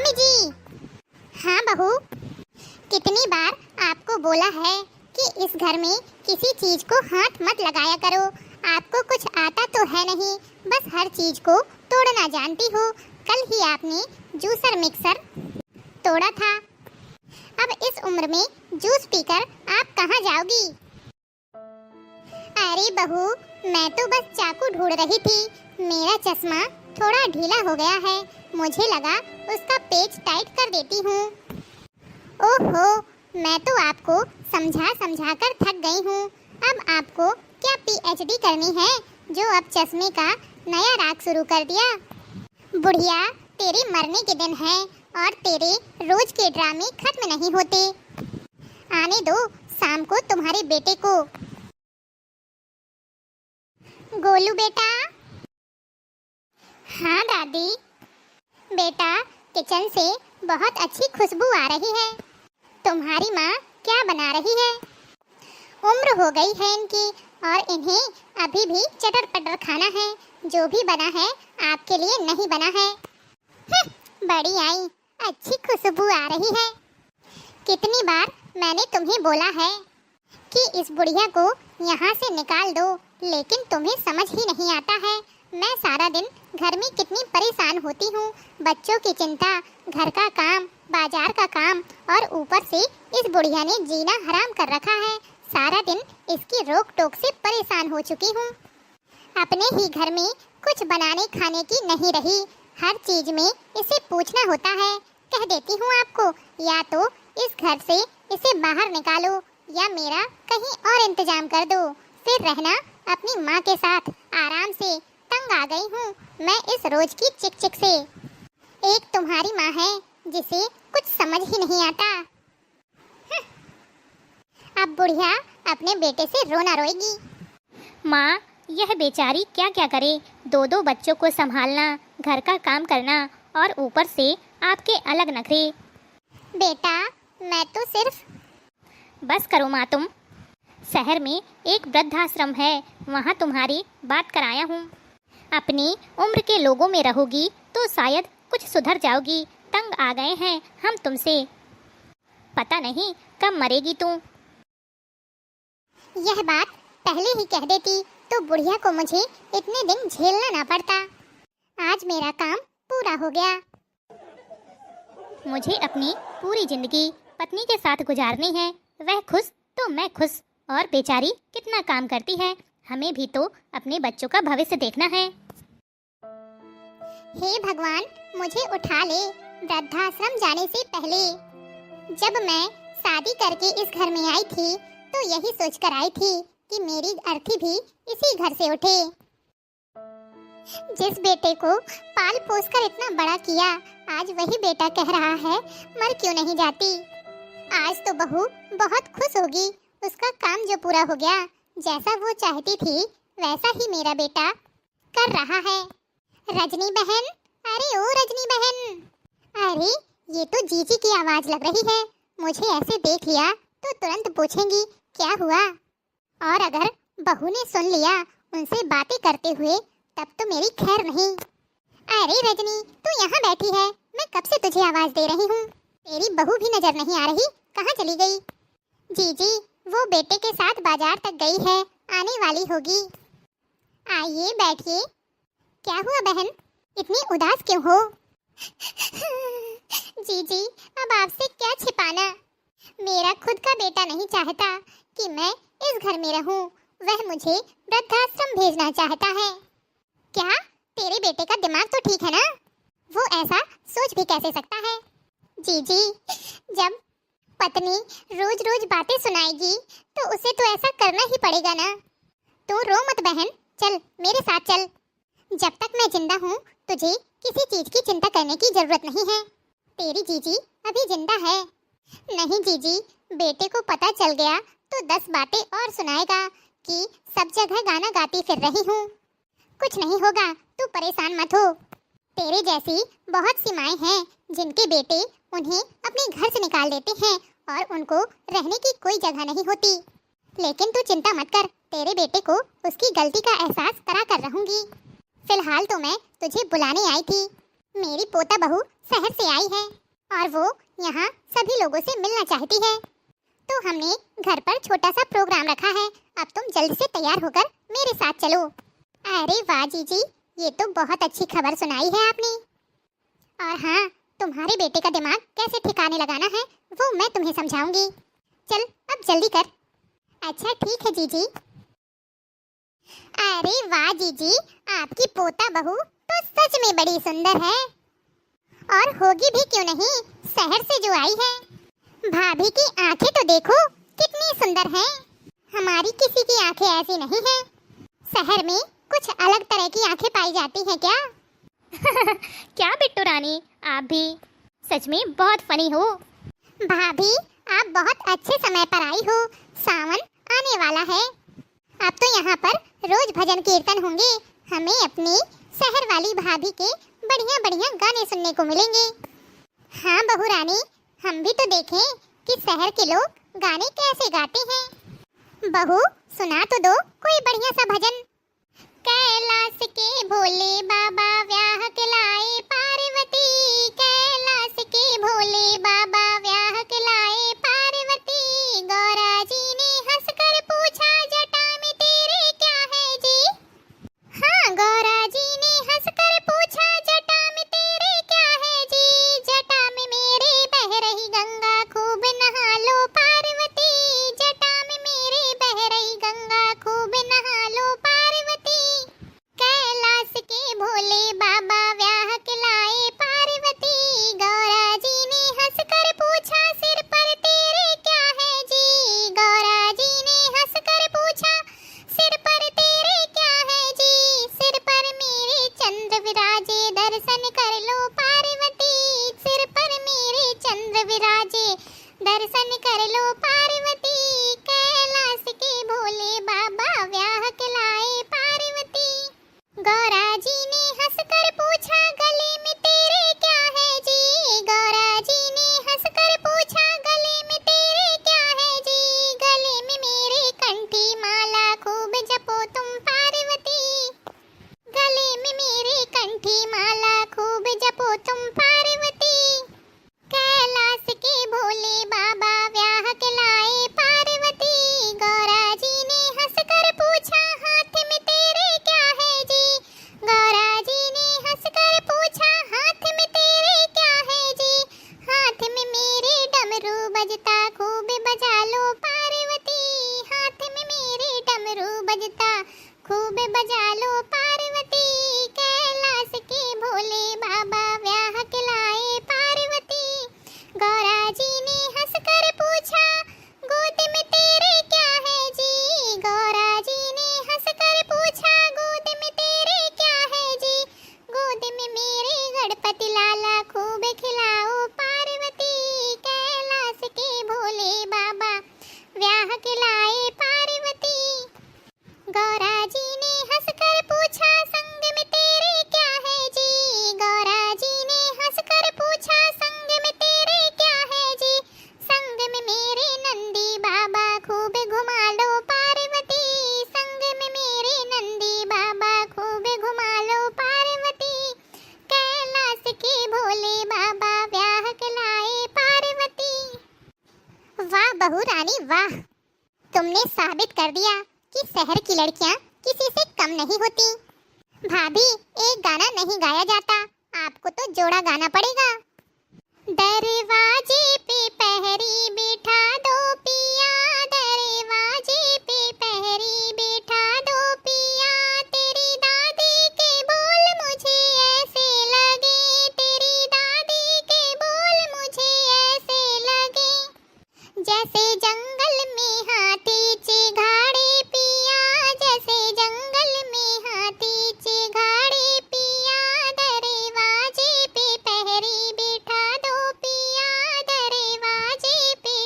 Mummy जी। हाँ बहू, कितनी बार आपको बोला है कि इस घर में किसी चीज को हाथ मत लगाया करो। आपको कुछ आता तो है नहीं, बस हर चीज को तोड़ना जानती हो। कल ही आपने जूसर मिक्सर तोड़ा था। अब इस उम्र में जूस पीकर आप कहाँ जाओगी? अरे बहू, मैं तो बस चाकू ढूंढ रही थी। मेरा चश्मा थोड़ा ढीला हो गया है, मुझे लगा उसका पेच टाइट कर देती हूँ। ओहो, मैं तो आपको समझा समझा कर थक गई हूँ। अब आपको क्या पीएचडी करनी है जो अब चश्मे का नया राग शुरू कर दिया? बुढ़िया, तेरे मरने के दिन है और तेरे रोज के ड्रामे खत्म नहीं होते। आने दो शाम को तुम्हारे बेटे को। गोलू बेटा। हाँ दादी। बेटा, किचन से बहुत अच्छी खुशबू आ रही है। तुम्हारी माँ क्या बना रही है? उम्र हो गई है इनकी और इन्हें अभी भी चटर पटर खाना है। जो भी बना है आपके लिए नहीं बना है। बड़ी आई, अच्छी खुशबू आ रही है। कितनी बार मैंने तुम्हें बोला है कि इस बुढ़िया को यहाँ से निकाल दो, लेकिन तुम्हें समझ ही नहीं आता है। मैं सारा दिन घर में कितनी परेशान होती हूँ। बच्चों की चिंता, घर का काम, बाजार का काम और ऊपर से इस बुढ़िया ने जीना हराम कर रखा है। सारा दिन इसकी रोक टोक से परेशान हो चुकी हूँ। अपने ही घर में कुछ बनाने खाने की नहीं रही। हर चीज में इसे पूछना होता है। कह देती हूँ आपको, या तो इस घर से इसे बाहर निकालो या मेरा कहीं और इंतजाम कर दो, फिर रहना अपनी माँ के साथ आराम से। तंग आ गई हूँ मैं इस रोज की चिक चिक से। एक तुम्हारी माँ है जिसे कुछ समझ ही नहीं आता। अब बुढ़िया अपने बेटे से रोना रोएगी। माँ, यह बेचारी क्या क्या करे। दो दो बच्चों को संभालना, घर का काम करना और ऊपर से आपके अलग नखरे। बेटा, मैं तो सिर्फ। बस करो माँ तुम। शहर में एक वृद्धाश्रम है, वहाँ तुम्हारी बात कराया हूँ। अपनी उम्र के लोगों में रहोगी तो शायद कुछ सुधर जाओगी। तंग आ गए हैं हम तुमसे। पता नहीं कब मरेगी तू। यह बात पहले ही कह देती तो बुढ़िया को मुझे इतने दिन झेलना ना पड़ता। आज मेरा काम पूरा हो गया। मुझे अपनी पूरी जिंदगी पत्नी के साथ गुजारनी है। वह खुश तो मैं खुश। और बेचारी कितना काम करती है। हमें भी तो अपने बच्चों का भविष्य देखना है। हे भगवान, मुझे उठा ले वृद्धाश्रम जाने से पहले। जब मैं शादी करके इस घर में आई थी तो यही सोचकर आई थी कि मेरी अर्थी भी इसी घर से उठे। जिस बेटे को पाल पोस कर इतना बड़ा किया, आज वही बेटा कह रहा है मर क्यों नहीं जाती। आज तो बहू बहुत खुश होगी। उसका काम जो पूरा हो गया, जैसा वो चाहती थी वैसा ही मेरा बेटा कर रहा है। रजनी बहन, अरे ओ रजनी बहन। अरे ये तो जीजी की आवाज लग रही है। मुझे ऐसे देख लिया तो तुरंत पूछेंगी क्या हुआ। और अगर बहू ने सुन लिया उनसे बातें करते हुए, तब तो मेरी खैर नहीं। अरे रजनी, तू यहाँ बैठी है, मैं कब से तुझे आवाज दे रही हूँ। तेरी बहू भी नजर नहीं आ रही, कहाँ चली गई? जीजी वो बेटे के साथ बाजार तक गई है, आने वाली होगी। आइए बैठिए। क्या हुआ बहन, इतनी उदास क्यों हो? जीजी, अब आपसे क्या छिपाना। मेरा खुद का बेटा नहीं चाहता कि मैं इस घर में रहूं। वह मुझे वृद्धाश्रम भेजना चाहता है। क्या तेरे बेटे का दिमाग तो ठीक है ना? वो ऐसा सोच भी कैसे सकता है? जीजी, जब पत्नी रोज रोज बातें सुनाएगी तो उसे तो ऐसा करना ही पड़ेगा ना। तू रो मत बहन, चल मेरे साथ चल। जब तक मैं जिंदा हूँ तुझे किसी चीज की चिंता करने की जरूरत नहीं है। तेरी जीजी अभी जिंदा है। नहीं जीजी, बेटे को पता चल गया तो 10 बातें और सुनाएगा कि सब जगह गाना गाती फिर रही हूँ। कुछ नहीं होगा, तू परेशान मत हो। तेरे जैसी बहुत सी माएं हैं जिनके बेटे उन्हें अपने घर से निकाल देते हैं और उनको रहने की कोई जगह नहीं होती। लेकिन तू चिंता मत कर, तेरे बेटे को उसकी गलती का एहसास करा कर रहूंगी। फिलहाल तो मैं तुझे बुलाने आई थी। मेरी पोता बहू शहर से आई है और वो यहाँ सभी लोगों से मिलना चाहती है, तो हमने घर पर छोटा सा प्रोग्राम रखा है। अब तुम जल्दी से तैयार होकर मेरे साथ चलो। अरे वाह जीजी, ये तो बहुत अच्छी खबर सुनाई है आपने। और हाँ, तुम्हारे बेटे का दिमाग कैसे ठिकाने लगाना है वो मैं तुम्हें समझाऊंगी। चल अब जल्दी कर। अच्छा ठीक है जीजी। अरे वाह जीजी, आपकी पोता बहू तो सच में बड़ी सुंदर है, और होगी भी क्यों नहीं, शहर से जो आई है। भाभी की आंखें तो देखो कितनी सुंदर हैं। हमारी किसी की आंखें ऐसी नहीं हैं। शहर में कुछ अलग तरह की आंखें पाई जाती हैं क्या? क्या बिट्टू रानी, आप भी सच में बहुत फनी हो। भाभी आप बहुत अच्छे समय पर आई हो। सावन आने वाला है, अब तो यहाँ पर रोज भजन कीर्तन होंगे। हमें अपनी शहर वाली भाभी के बढ़िया बढ़िया गाने सुनने को मिलेंगे। हाँ बहू रानी, हम भी तो देखें कि शहर के लोग गाने कैसे गाते हैं। बहू सुना तो दो कोई बढ़िया सा भजन। कैलाश के भोले बाबा व्याह के लाए पार्वती, कैलाश के भोले बाबा व्याह के लाए पार्वती। गौरा जी ने हंसकर पूछा जटा में तेरे क्या है जी। हाँ गौरा जी ने हंसकर पूछा जटा में तेरे क्या है जी। जटा में मेरे बह रही गंगा खूब नहा लो पार्वती। जटा में मेरे बह रही गंगा खूब नहा लो पार्वती। कैलाश के भोले बाबा व्याह के लाए पार्वती। गौरा जी ने हंसकर पूछा सिर पर तेरे क्या है जी। गौरा जी ने हंसकर पूछा सिर पर तेरे क्या है जी। सिर पर मेरे चंद्र विराजे दर्शन कर लो पार्वती। सिर पर मेरे चंद्र विराजे दर्शन कर लो पार्वती। कैलाश के भोले बाबा व्याह के लाए पार्वती। गौरा जी ने हंसकर पूछा गले में तेरे क्या है जी। गौरा जी ने हंसकर पूछा गले में तेरे क्या है जी। गले में मेरे कंठी माला खूब जपो तुम पार्वती। गले में मेरे कंठी माला खूब जपो तुम पार्वती। कैलाश के भोले बाबा व्याह के लाए पार्वती। गौरा जी ने हंसकर पूछा हाथ में तेरे क्या है जी। गौरा जी ने हंसकर पूछा हाथ में तेरे क्या है जी। हाथ में मेरे डमरू बजता खूब बजा लो पार्वती। हाथ में मेरे डमरू बजता खूब बजा लो पार्वती। कैलाश के भोले बाबा व्याह के लाए पार्वती। गौरा जी ने हंसकर पूछा गोद में तेरे क्या है जी। गौरा जी ने हंसकर पूछा गोद में तेरे क्या है जी। गोद में मेरे गणपति लाला खूब खिलाओ पार्वती। कैलाश के भोले बाबा व्याह के लाए पार्वती। गौरा जी ने हंसकर पूछा संग में तेरे क्या है जी। गौरा जी ने हंसकर पूछा संग में तेरे क्या है जी। संग में मेरे नंदी बाबा खूब घुमा लो पार्वती। संग में मेरे नंदी बाबा खूब घुमा लो पार्वती। कैलाश के भोले बाबा व्याह के लाए पार्वती। वाह बहू रानी वाह, तुमने साबित कर दिया कि शहर की लड़कियां किसी से कम नहीं होती। भाभी एक गाना नहीं गाया जाता, आपको तो जोड़ा गाना पड़ेगा। दरवाजे पे पहरी बिठा दो पिया। दरवाजे पे पहरी बिठा दो पिया। तेरी दादी के बोल मुझे ऐसे लगे। तेरी दादी के बोल मुझे ऐसे लगे जैसे जंगल में हाथी चिघाड़े पिया। जैसे जंगल में हाथी चिघाड़े पिया। दरवाजे पे पहरी बिठा दो पिया। दरवाजे पे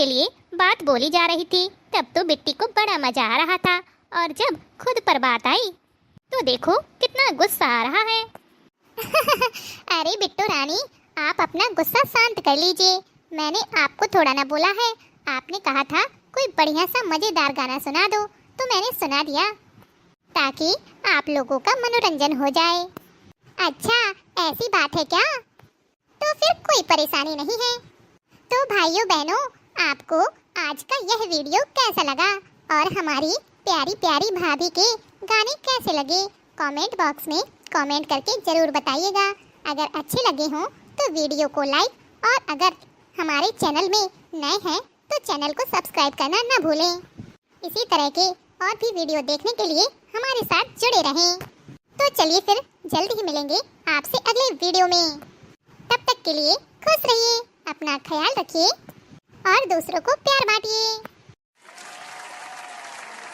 के लिए बात बोली जा रही थी तब तो बिट्टी को बड़ा मजा आ रहा था, और जब खुद पर बात आई तो देखो कितना गुस्सा आ रहा है। अरे बिट्टू रानी, आप अपना गुस्सा शांत कर लीजिए। मैंने आपको थोड़ा ना बोला है, आपने कहा था कोई बढ़िया सा मजेदार गाना सुना दो, तो मैंने सुना दिया ताकि आप लोगों का मनोरंजन हो जाए। अच्छा, ऐसी बात है क्या? तो फिर कोई परेशानी नहीं है। तो भाइयों बहनों, आपको आज का यह वीडियो कैसा लगा और हमारी प्यारी प्यारी भाभी के गाने कैसे लगे, कमेंट बॉक्स में कमेंट करके जरूर बताइएगा। अगर अच्छे लगे हों तो वीडियो को लाइक, और अगर हमारे चैनल में नए हैं तो चैनल को सब्सक्राइब करना ना भूलें। इसी तरह के और भी वीडियो देखने के लिए हमारे साथ जुड़े रहें। तो चलिए फिर जल्द ही मिलेंगे आपसे अगले वीडियो में। तब तक के लिए खुश रहिए, अपना ख्याल रखिए और दूसरों को प्यार बांटिए।